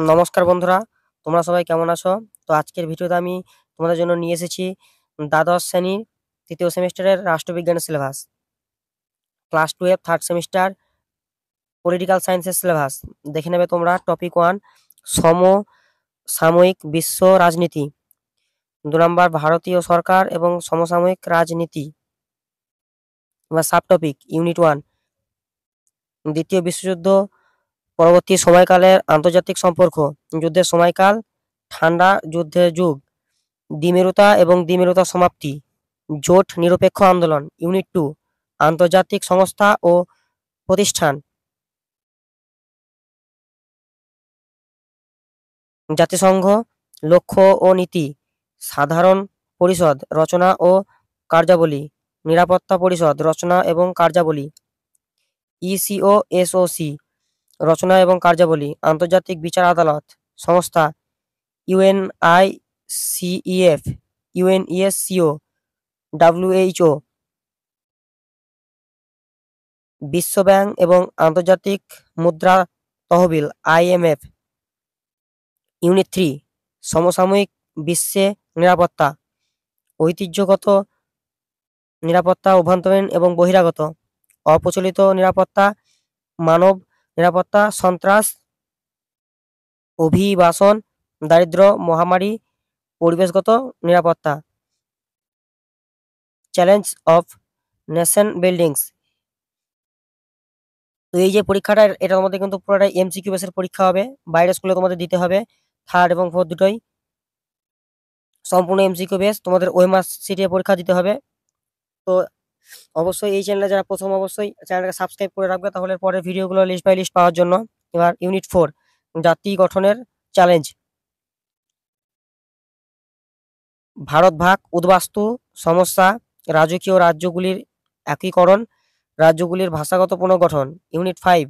নমস্কার বন্ধুরা, তোমরা সবাই কেমন আছো? তো আজকের ভিডিওতে আমি তোমাদের জন্য নিয়ে এসেছি দ্বাদশ শ্রেণীর তৃতীয় সেমিস্টারের রাষ্ট্রবিজ্ঞানের syllabus, class 12 third semester political সায়েন্সের সিলেবাস। দেখে নেবে তোমরা। টপিক 1 সমসাময়িক বিশ্ব রাজনীতি, 2 নম্বর ভারতীয় সরকার এবং সমসাময়িক রাজনীতি। এবার সাব টপিক ইউনিট 1 দ্বিতীয় বিশ্বযুদ্ধ পরবর্তী সময়কালের আন্তর্জাতিক সম্পর্ক, যুদ্ধের সময়কাল, ঠান্ডা যুদ্ধের যুগ, দ্বিমেরুতা এবং দ্বিমেরুতা সমাপ্তি, জোট নিরপেক্ষ আন্দোলন। ইউনিট 2 আন্তর্জাতিক সংস্থা ও প্রতিষ্ঠান, জাতিসংঘ, লক্ষ্য ও নীতি, সাধারণ পরিষদ রচনা ও কার্যাবলী, নিরাপত্তা পরিষদ রচনা এবং কার্যাবলী, ইসিও এসওসি রচনা এবং কার্যাবলী, আন্তর্জাতিক বিচার আদালত সংস্থা, ইউএনআইসিইএফ, ইউএনইএসসিও, ডাব্লিউএইচও, বিশ্ব ব্যাংক এবং আন্তর্জাতিক মুদ্রা তহবিল আইএমএফ। ইউনিট 3 সমসাময়িক বিশ্বে নিরাপত্তা, ঐতিহ্যগত নিরাপত্তা, অভ্যন্তরীণ এবং বহিরাগত, অপ্রচলিত নিরাপত্তা, মানব নিরাপত্তা, সন্ত্রাস, অভিবাসন, দারিদ্র্য, মহামারী, পরিবেশগত নিরাপত্তা, চ্যালেঞ্জ অফ নেশন বিল্ডিংস। তো এই যে পরীক্ষাটা, এটার মধ্যে কিন্তু পুরোটাই এমসিকিউ বেসের পরীক্ষা হবে। বাইরের স্কুলে তোমাদের দিতে হবে, থার্ড এবং ফোর্থ দুটোই সম্পূর্ণ এমসিকিউ বেস। তোমাদের ওএমআর সিটে পরীক্ষা দিতে হবে। তো অবশ্যই এই চ্যানেলে যারা প্রথম, অবশ্যই চ্যানেলটাকে সাবস্ক্রাইব করে রাখবে, তাহলে পরের ভিডিওগুলো লিস্ট বাই লিস্ট পাওয়ার জন্য। এবার ইউনিট 4 জাতি গঠনের চ্যালেঞ্জ, ভারত ভাগ, উদ্বাস্তু সমস্যা, রাজকীয় রাজ্যগুলির একীকরণ, রাজ্যগুলির ভাষাগত পুনর্গঠন। ইউনিট 5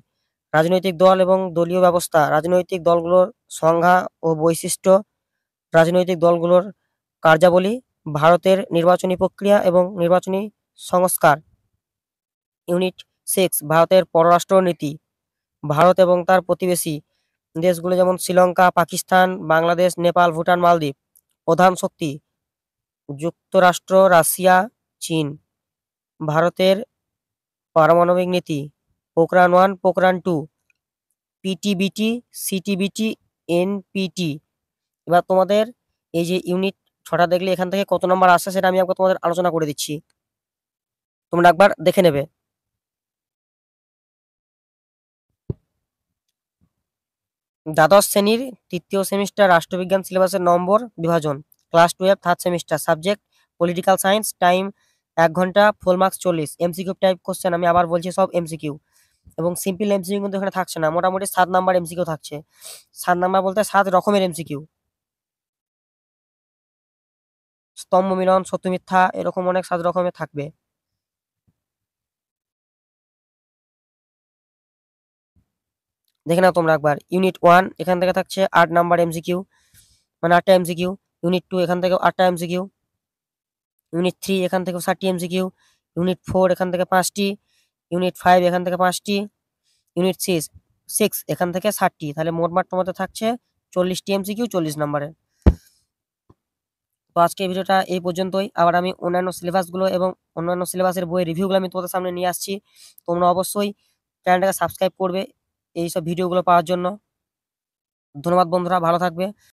রাজনৈতিক দল এবং দলীয় ব্যবস্থা, রাজনৈতিক দলগুলোর সংজ্ঞা ও বৈশিষ্ট্য, রাজনৈতিক দলগুলোর কার্যাবলী, ভারতের নির্বাচনী প্রক্রিয়া এবং নির্বাচনী সংস্কার। ইউনিট 6 ভারতের পররাষ্ট্র নীতি, ভারত এবং তার প্রতিবেশী দেশগুলো যেমন শ্রীলঙ্কা, পাকিস্তান, বাংলাদেশ, নেপাল, ভুটান, মালদ্বীপ। প্রধান শক্তি যুক্তরাষ্ট্র, রাশিয়া, চীন। ভারতের পারমাণবিক নীতি, পোখরান 1, পোখরান 2, পিটিবিটি, সিটিবিটি, এনপিটি। এবার তোমাদের এই যে ইউনিট 6টা দেখলে এখান থেকে কত নম্বর আসছে সেটা আমি একবার তোমাদের আলোচনা করে দিচ্ছি, তোমরা একবার দেখে নেবে। দ্বাদশ শ্রেণীর তৃতীয় সেমিস্টার রাষ্ট্রবিজ্ঞান সিলেবাসের নম্বর বিভাজন, class 12 third semester, subject political science, time 1 ঘন্টা, full marks 40। MCQ type question, আমি আবার বলছি সব এমসিকিউ, এবং সিম্পল এমসিকিউ কিন্তু এখানে থাকছে না, মোটামুটি 7 নাম্বার এমসিকিউ থাকছে। 7 নাম্বার বলতে 7 রকমের এমসিকিউ, স্তম্ভ মিলন, সত্য মিথ্যা, এরকম অনেক 7 রকমের থাকবে। দেখে নাও তোমরা একবার। ইউনিট 1 এখান থেকে থাকছে 8 নাম্বার এমসিকিউ, মানে 8টা এমসিকিউ। ইউনিট 2 এখান থেকে 8টা এমসিকিউ। ইউনিট 3 এখান থেকে 7টি এমসিকিউ। ইউনিট 4 এখান থেকে 5টি। ইউনিট 5 এখান থেকে 5টি। ইউনিট 6 এখান থেকে 7টি। তাহলে মোটমাট তোমাদের থাকছে 40টি এমসিকিউ, 40 নাম্বারের। তো আজকে ভিডিওটা এই পর্যন্তই। আবার আমি অন্যান্য সিলেবাসগুলো এবং অন্যান্য সিলেবাসের বইয়ের রিভিউগুলো আমি তোমাদের সামনে নিয়ে আসছি। তোমরা অবশ্যই চ্যানেলটাকে সাবস্ক্রাইব করবে এইসব ভিডিওগুলো পাওয়ার জন্য। ধন্যবাদ বন্ধুরা, ভালো থাকবে।